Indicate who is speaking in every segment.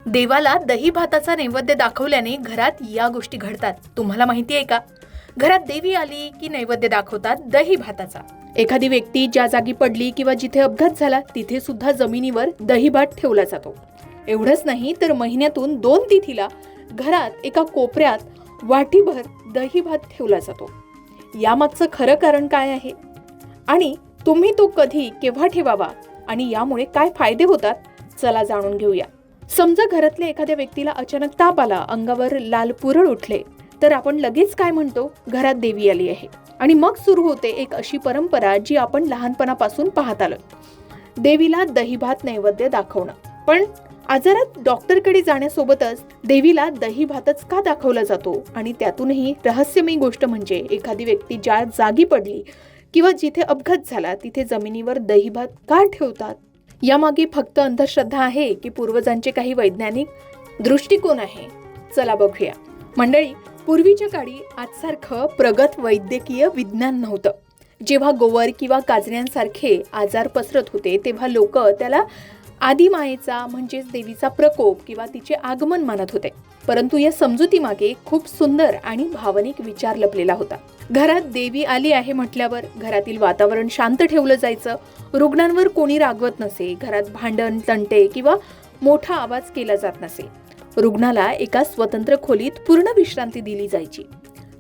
Speaker 1: देवाला दही भाताचा नैवेद्य दाखवल्याने घरात या गोष्टी घडतात. तुम्हाला माहिती आहे का? घरात देवी आली की नैवेद्य दाखवतात दही भाताचा. एखादी व्यक्ती ज्या जागी पडली किंवा जिथे अपघात झाला तिथे सुद्धा जमिनीवर दही भात ठेवला जातो. एवढंच नाही तर महिन्यातून 2 तिथीला घरात एका कोपऱ्यात वाटीभर दही भात ठेवला जातो. यामागचं खरं कारण काय आहे आणि तुम्ही तो कधी केव्हा ठेवावा आणि यामुळे काय फायदे होतात, चला जाणून घेऊया. समजा घरातल्या एखाद्या व्यक्तीला अचानक ताप आला, अंगावर लाल पुरळ उठले, तर आपण लगेच काय म्हणतो? घरात देवी आली आहे. आणि मग सुरू होते एक अशी परंपरा जी आपण लहानपणापासून पाहत आलोय, देवीला दही भात नैवेद्य दाखवणं. पण आजारात डॉक्टरकडे जाण्यासोबतच देवीला दही भातच का दाखवला जातो? आणि त्यातूनही रहस्यमयी गोष्ट म्हणजे एखादी व्यक्ती ज्या जागी पडली किंवा जिथे अपघात झाला तिथे जमिनीवर दही भात का ठेवतात? यामागे फक्त अंधश्रद्धा आहे की पूर्वजांचे काही वैज्ञानिक दृष्टिकोन आहे? चला बघूया. मंडळी, पूर्वीच्या काळी आजसारखं प्रगत वैद्यकीय विज्ञान नव्हतं. जेव्हा गोवर किंवा काजण्यांसारखे आजार पसरत होते तेव्हा लोक त्याला आदिमायेचा म्हणजेच देवीचा प्रकोप किंवा तिचे आगमन मानत होते. परंतु या समजुतीमागे खूप सुंदर आणि भावनिक विचार लपलेला होता. घरात देवी आली आहे म्हटल्यावर घरातील वातावरण शांत ठेवलं जायचं, रुग्णांवर कोणी रागवत नसे, घरात भांडण, तंटे किंवा मोठा आवाज केला जात नसे. रुग्णाला एका स्वतंत्र खोलीत पूर्ण विश्रांती दिली जायची.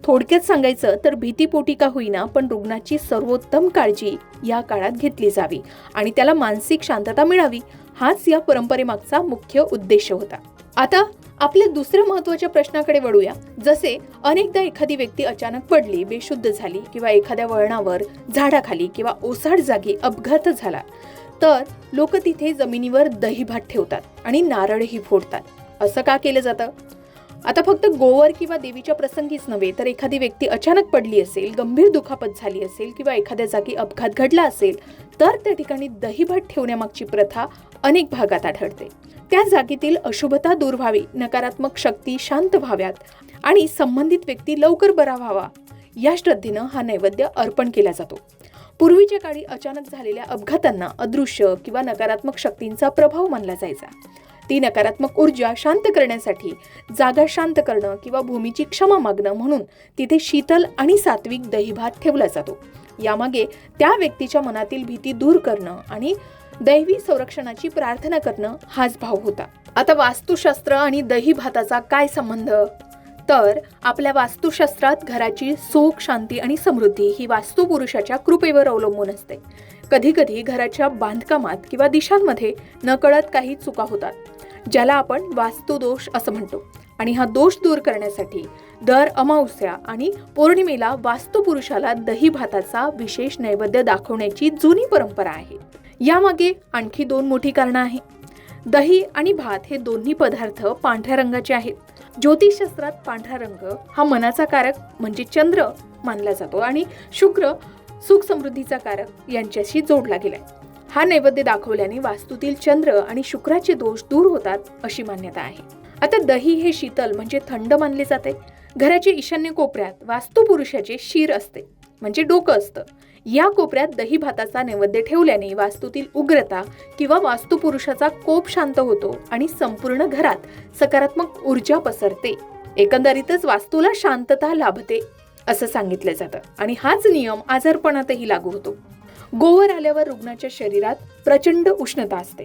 Speaker 1: थोडक्यात सांगायचं तर भीतीपोटी का होईना पण रुग्णाची सर्वोत्तम काळजी या काळात घेतली जावी आणि त्याला मानसिक शांतता मिळावी, हाच या परंपरेमागचा मुख्य उद्देश होता. आता आपल्या दुसऱ्या महत्त्वाच्या प्रश्नाकडे वळूया. जसे अनेकदा एखादी व्यक्ती अचानक पडली, बेशुद्ध झाली किंवा एखाद्या वळणावर, झाडाखाली किंवा ओसाड जागी अपघात झाला, तर लोक तिथे जमिनीवर दही भात ठेवतात आणि नारळही फोडतात. असं का केलं जातं? आता फक्त गोवर किंवा देवीच्या प्रसंगीच नव्हे तर एखादी व्यक्ती अचानक पडली असेल, गंभीर दुखापत झाली असेल किंवा एखाद्या जागी अपघात घडला असेल तर त्या ठिकाणी दही भात ठेवण्यामागची प्रथा अनेक भागात आढळते. त्या जागेतील अशुभता दूर व्हावी, नकारात्मक शक्ती शांत व्हाव्यात आणि संबंधित व्यक्ती लवकर बरा व्हावा, या श्रद्धेनं हा नैवेद्य अर्पण केला जातो. पूर्वीच्या काळी अचानक झालेल्या अपघातांना अदृश्य किंवा नकारात्मक शक्तींचा प्रभाव मानला जायचा. ती नकारात्मक ऊर्जा शांत करण्यासाठी जागा शांत करणं किंवा भूमीची क्षमा मागणं म्हणून तिथे शीतल आणि सात्विक दही भात ठेवला जातो. यामागे त्या व्यक्तीच्या मनातील भीती दूर करणं आणि दैवी संरक्षणाची प्रार्थना करणं हाच भाव होता. आता वास्तुशास्त्र आणि दही भाताचा काय संबंध? तर आपल्या वास्तुशास्त्रात घराची सुख, शांती आणि समृद्धी ही वास्तुपुरुषाच्या कृपेवर अवलंबून असते. कधी कधी घराच्या बांधकामात किंवा दिशांमध्ये नकळत काही चुका होतात, ज्याला आपण वास्तुदोष असं म्हणतो. आणि हा दोष दूर करण्यासाठी दर अमावस्या आणि पौर्णिमेला वास्तुपुरुषाला दही भाताचा विशेष नैवेद्य दाखवण्याची जुनी परंपरा आहे. यामागे आणखी 2 मोठी कारणं आहेत. दही आणि भात हे दोन्ही पदार्थ पांढऱ्या रंगाचे आहेत. ज्योतिषशास्त्रात पांढरा रंग हा मनाचा कारक म्हणजे चंद्र मानला जातो आणि शुक्र सुख समृद्धीचा कारक यांच्याशी जोडला गेलाय. हा नैवेद्य दाखवल्याने वास्तूतील चंद्र आणि शुक्राचे दोष दूर होतात अशी मान्यता आहे. आता दही हे शीतल म्हणजे थंड मानले जाते. घराच्या ईशान्य कोपऱ्यात वास्तुपुरुषाचे शिर असते म्हणजे डोकं असतं. या कोपऱ्यात दही भाताचा नैवेद्य ठेवल्याने वास्तूतील उग्रता किंवा वास्तुपुरुषाचा कोप शांत होतो आणि संपूर्ण घरात सकारात्मक ऊर्जा पसरते. एकंदरीतच वास्तूला शांतता लाभते असं सांगितलं जातं आणि हाच नियम आजारपणातही लागू होतो. गोवर आल्यावर रुग्णाच्या शरीरात प्रचंड उष्णता असते,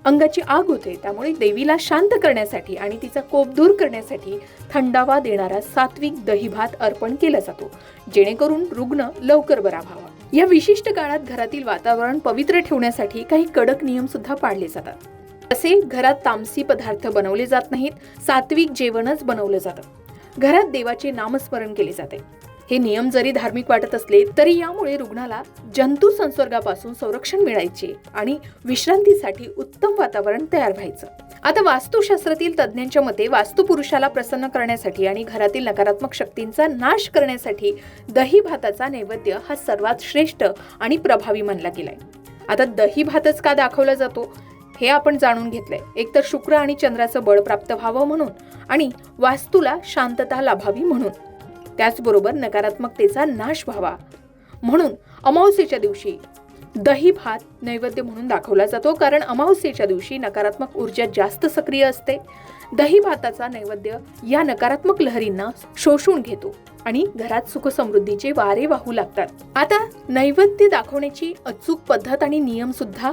Speaker 1: अंगाची आग होते. त्यामुळे देवीला शांत करण्यासाठी आणि तिचा कोप दूर करण्यासाठी थंडावा देणारा सात्विक दही भात अर्पण केला जातो, जेणेकरून रुग्ण लवकर बरा व्हावा. या विशिष्ट काळात घरातील वातावरण पवित्र ठेवण्यासाठी काही कडक नियम सुद्धा पाळले जातात. तसे घरात तामसी पदार्थ बनवले जात नाहीत, सात्विक जेवणच बनवलं जातं. घरात देवाचे नामस्मरण केले जाते. हे नियम जरी धार्मिक वाटत असले तरी यामुळे रुग्णाला जंतू संसर्गापासून संरक्षण मिळायचे आणि विश्रांतीसाठी उत्तम वातावरण तयार व्हायचं. आता वास्तुशास्त्रातील तज्ञांच्या मते वास्तुपुरुषाला प्रसन्न करण्यासाठी आणि घरातील नकारात्मक शक्तींचा नाश करण्यासाठी दही भाताचा नैवेद्य हा सर्वात श्रेष्ठ आणि प्रभावी मानला गेलाय. आता दही भातच का दाखवला जातो हे आपण जाणून घेतलंय. एकतर शुक्र आणि चंद्राचं बळ प्राप्त व्हावं म्हणून आणि वास्तूला शांतता लाभावी म्हणून, त्याचबरोबर नकारात्मकतेचा नाश व्हावा म्हणून अमावस्येच्या दिवशी दही भात नैवेद्य म्हणून दाखवला जातो, कारण अमावस्येच्या दिवशी नकारात्मक ऊर्जा जास्त सक्रिय असते. दही भाताचा नैवेद्य या नकारात्मक लहरींना शोषून घेतो आणि घरात सुख समृद्धीचे वारे वाहू लागतात. आता नैवेद्य दाखवण्याची अचूक पद्धत आणि नियम सुद्धा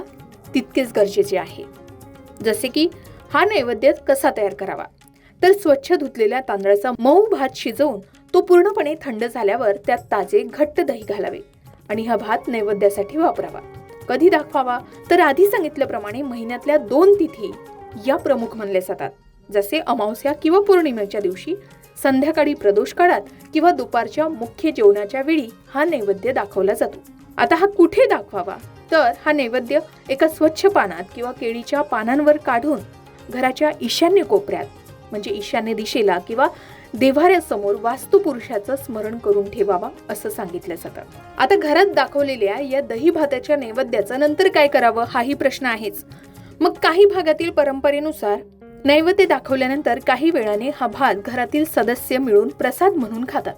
Speaker 1: तितकेच गरजेचे आहे. जसे की हा नैवेद्य कसा तयार करावा, तर स्वच्छ धुतलेल्या तांदळाचा मऊ भात शिजवून तो पूर्णपणे थंड झाल्यावर त्यात ताजे घट्ट दही घालावे आणि हा भात नैवेद्यासाठी वापरावा. कधी दाखवावा, तर आधी सांगितल्याप्रमाणे महिन्यातल्या 2 तिथी या प्रमुख मानल्या जातात. जसे अमावस्या किंवा पौर्णिमेच्या दिवशी, संध्याकाळी प्रदोष काळात किंवा दुपारच्या मुख्य जेवणाच्या वेळी हा नैवेद्य दाखवला जातो. आता हा कुठे दाखवावा, तर हा नैवेद्य एका स्वच्छ पानात किंवा केळीच्या पानांवर काढून घराच्या ईशान्य कोपऱ्यात, म्हणजे ईशान्य दिशेला किंवा देव्हाऱ्यासमोर वास्तुपुरुषाचं स्मरण करून ठेवावा असं सांगितलं जातं. आता घरात दाखवलेल्या या दही भाताच्या नैवेद्याचं नंतर काय करावं हाही प्रश्न आहेच. मग काही भागातील परंपरेनुसार नैवेद्य दाखवल्यानंतर काही वेळाने हा भात घरातील सदस्य मिळून प्रसाद म्हणून खातात.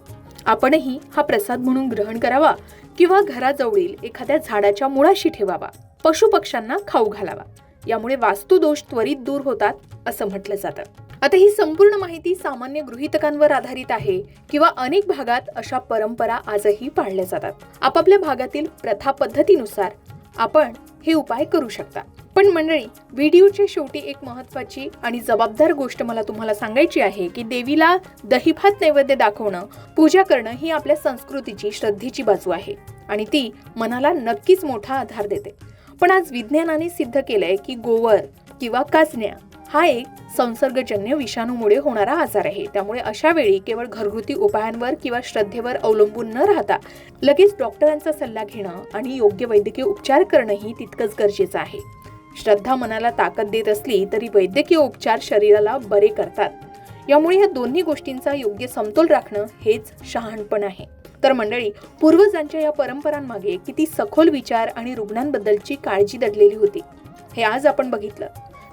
Speaker 1: आपणही हा प्रसाद म्हणून ग्रहण करावा किंवा घराजवळील एखाद्या झाडाच्या मुळाशी ठेवावा, पशुपक्ष्यांना खाऊ घालावा. यामुळे वास्तुदोष त्वरित दूर होतात असं म्हटलं जातं. आता ही संपूर्ण माहिती सामान्य गृहीतकांवर आधारित आहे किंवा अनेक भागात अशा परंपरा आजही पाळल्या जातात. आपापल्या भागातील प्रथा पद्धतीनुसार आपण हे उपाय करू शकता. पण मंडळी, व्हिडिओच्या शेवटी एक महत्त्वाची आणि जबाबदार गोष्ट मला तुम्हाला सांगायची आहे की देवीला दहीभात नैवेद्य दाखवणं, पूजा करणं ही आपल्या संस्कृतीची, श्रद्धेची बाजू आहे आणि ती मनाला नक्कीच मोठा आधार देते. पण आज विज्ञानाने सिद्ध केलंय की गोवर किंवा काचण्या हा एक संसर्गजन्य विषाणूमुळे होणारा आजार आहे. त्यामुळे अशा वेळी केवळ घरगुती उपायांवर किंवा श्रद्धेवर अवलंबून न राहता लगेच डॉक्टरांचा सल्ला घेणं आणि योग्य वैद्यकीय उपचार करणंही तितकंच गरजेचं आहे. श्रद्धा मनाला ताकद देत असली तरी वैद्यकीय उपचार शरीराला बरे करतात. यामुळे या दोन्ही गोष्टींचा योग्य समतोल राखणं हेच शहाणपण आहे. तर मंडळी, पूर्वजांच्या या परंपरांमागे किती सखोल विचार आणि रुग्णांबद्दलची काळजी दडलेली होती हे आज आपण बघितलं.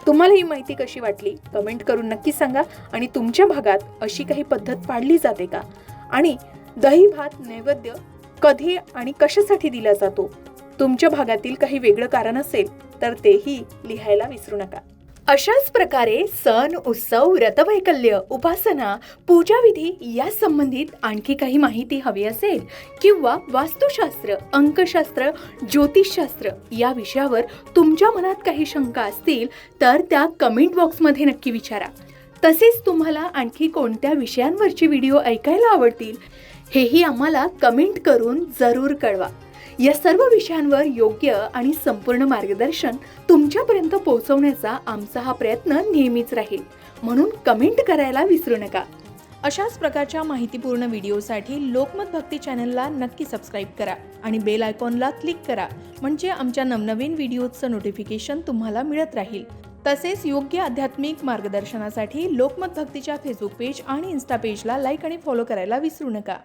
Speaker 1: तुम्हाला ही माहिती कशी वाटली कमेंट करून नक्की सांगा. आणि तुमच्या भागात अशी काही पद्धत पाळली जाते का, आणि दही भात नैवेद्य कधी आणि कशासाठी दिला जातो, तुमच्या भागातील काही वेगळं कारण असेल तर तेही लिहायला विसरू नका. अशाच प्रकारे सण, उत्सव, व्रतवैकल्य, उपासना, पूजाविधी या संबंधित आणखी काही माहिती हवी असेल किंवा वास्तुशास्त्र, अंकशास्त्र, ज्योतिषशास्त्र या विषयावर तुमच्या मनात काही शंका असतील तर त्या कमेंट बॉक्समध्ये नक्की विचारा. तसेच तुम्हाला आणखी कोणत्या विषयांवरचे व्हिडिओ ऐकायला आवडतील हेही आम्हाला कमेंट करून जरूर कळवा. या सर्व विषयांवर योग्य आणि संपूर्ण मार्गदर्शन तुमच्यापर्यंत पोहोचवण्याचा आमचा हा प्रयत्न नेहमीच राहील, म्हणून कमेंट करायला विसरू नका. अशाच प्रकारच्या माहितीपूर्ण व्हिडिओसाठी लोकमत भक्ती चॅनलला नक्की सबस्क्राईब करा आणि बेल आयकॉनला क्लिक करा, म्हणजे आमच्या नवनवीन व्हिडिओचं नोटिफिकेशन तुम्हाला मिळत राहील. तसेच योग्य आध्यात्मिक मार्गदर्शनासाठी लोकमत भक्तीच्या फेसबुक पेज आणि इन्स्टा पेजला लाईक आणि फॉलो करायला विसरू नका.